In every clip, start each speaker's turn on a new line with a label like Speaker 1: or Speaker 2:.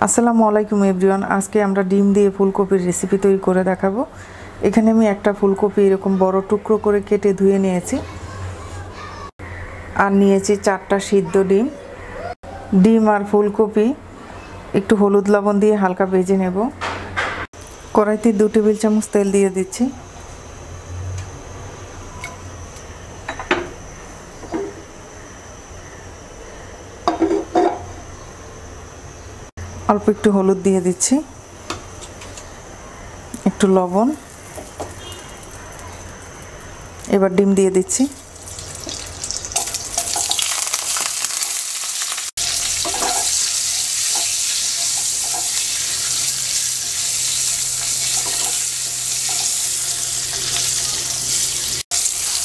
Speaker 1: আসসালামু আলাইকুম এভরিওয়ান। আজকে আমরা ডিম দিয়ে ফুলকপির রেসিপি তৈরি করে দেখাবো। এখানে আমি একটা ফুলকপি এরকম বড় টুকরো করে কেটে ধুয়ে নিয়েছি, আর নিয়েছি 4টা সিদ্ধ ডিম। ডিম আর ফুলকপি একটু হলুদ লবণ দিয়ে হালকা ভেজে নেব। কড়াইতে 2 টেবিল চামচ তেল দিয়ে দিচ্ছি। অল্প একটু হলুদ দিয়ে দিচ্ছি, একটু লবণ। এবার ডিম দিয়ে দিচ্ছি।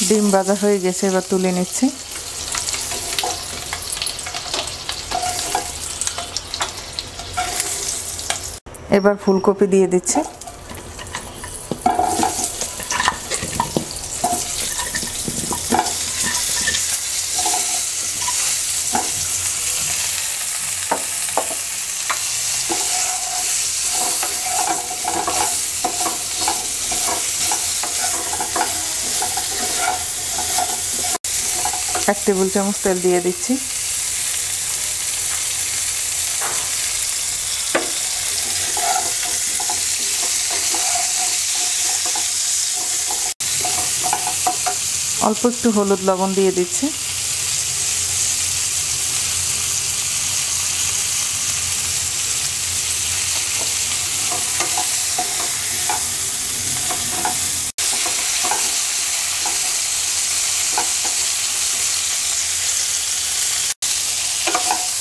Speaker 1: ডিম ভাজা হয়ে গেছে, এবার তুলে নিচ্ছি। এবার ফুলকপি দিয়ে দিচ্ছি। এক টেবিল চামচ তেল দিয়ে দিচ্ছি। অল্প একটু হলুদ লবণ দিয়ে দিচ্ছি।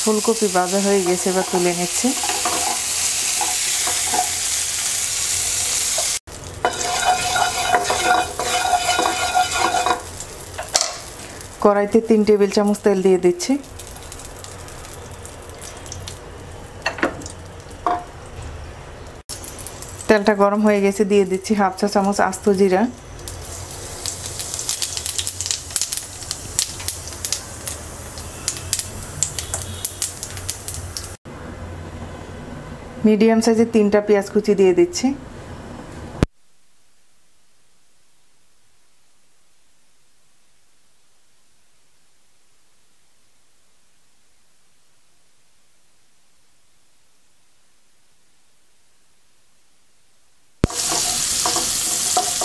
Speaker 1: ফুলকপি ভাজা হয়ে গেছে, এবার তুলে নিচ্ছি। কড়াইতে 3 টেবিল চামচ তেল দিয়ে দিচ্ছি। তেলটা গরম হয়ে গেছে, দিয়ে দিচ্ছি হাফ চা চামচ আস্ত জিরা। মিডিয়াম সাইজের 3টা পেঁয়াজ কুচি দিয়ে দিচ্ছি।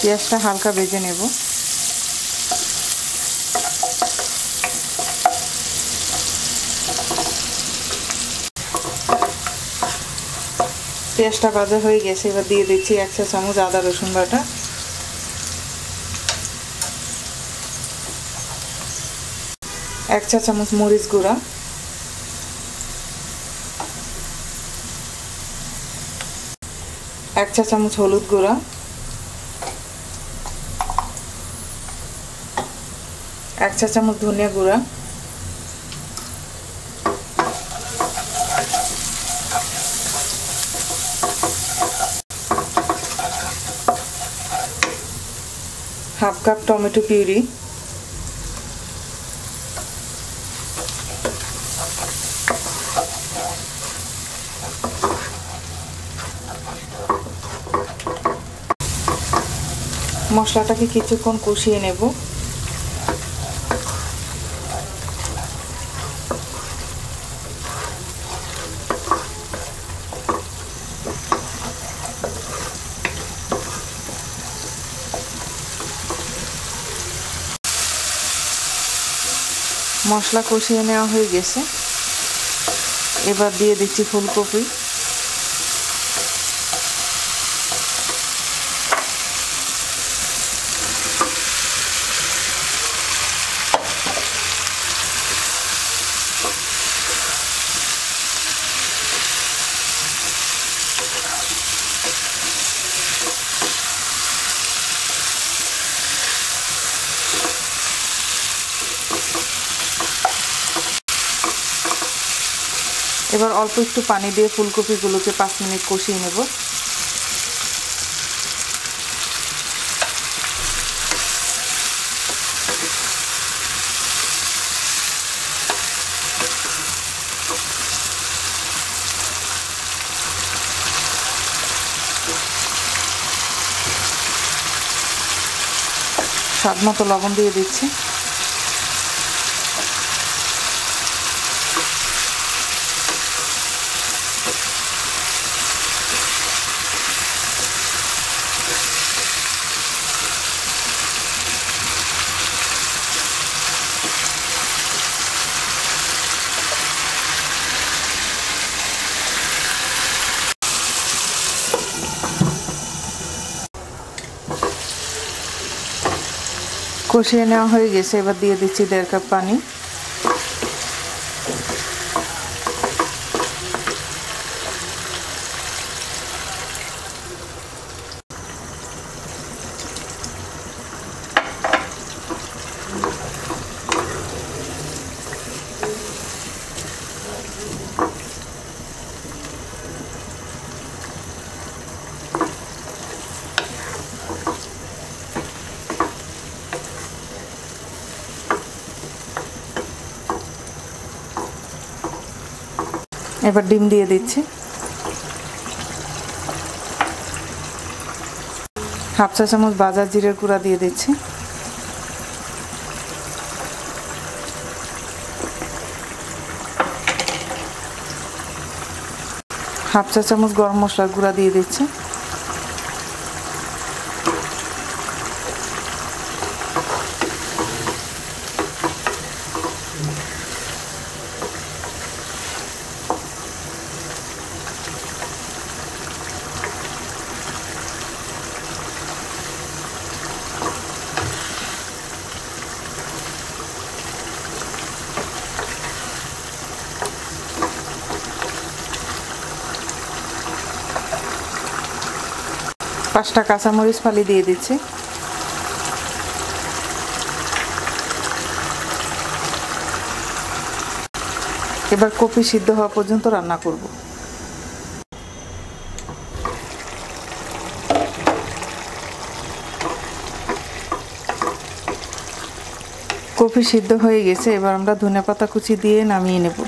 Speaker 1: পেঁয়াজটা হালকা ভেজে নেব। পেঁয়াজটা ভাজা হয়ে গেছে, এবার দিয়ে দিচ্ছি 1 চা চামচ আদা রসুন বাটা, 1 চা চামচ মরিচ গুঁড়া, 1 চা চামচ হলুদ গুঁড়া, 1 চা চামচ ধনিয়া গুঁড়া, হাফ কাপ টমেটো পিউরি, মশলাটাকে কিছুক্ষণ কষিয়ে নেব। মশলা কষিয়ে নেওয়া হয়ে গেছে, এবার দিয়ে দিচ্ছি ফুলকপি। এবার অল্প একটু পানি দিয়ে ফুলকপিগুলোকে 5 মিনিট কষিয়ে নেব। স্বাদ মতো লবণ দিয়ে দিচ্ছি। কষিয়ে নেওয়া হয়ে গেছে, এবার দিয়ে দিচ্ছি 1.5 কাপ পানি। এবার ডিম দিয়ে দিচ্ছি। হাফ চা চামচ ভাজা জিরের গুঁড়া দিয়ে দিচ্ছি। হাফ চা চামচ গরম মশলার গুঁড়া দিয়ে দিচ্ছি। পাঁচটা কাঁচামরিচ ফালি দিয়ে দিচ্ছি। এবার কপি সিদ্ধ হওয়া পর্যন্ত রান্না করব। কপি সিদ্ধ হয়ে গেছে, এবার আমরা ধনেপাতা কুচি দিয়ে নামিয়ে নেব।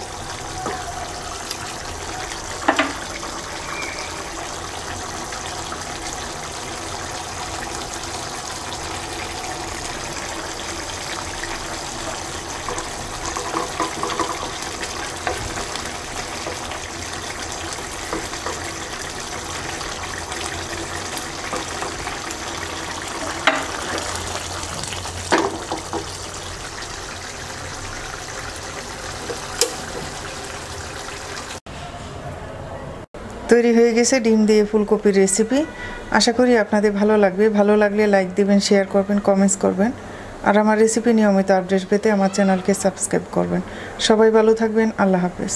Speaker 1: তৈরি হয়ে গেছে ডিম দিয়ে ফুলকপির রেসিপি। আশা করি আপনাদের ভালো লাগবে। ভালো লাগলে লাইক দিবেন, শেয়ার করবেন, কমেন্টস করবেন। আর আমার রেসিপি নিয়মিত আপডেট পেতে আমার চ্যানেলকে সাবস্ক্রাইব করবেন। সবাই ভালো থাকবেন। আল্লাহ হাফেজ।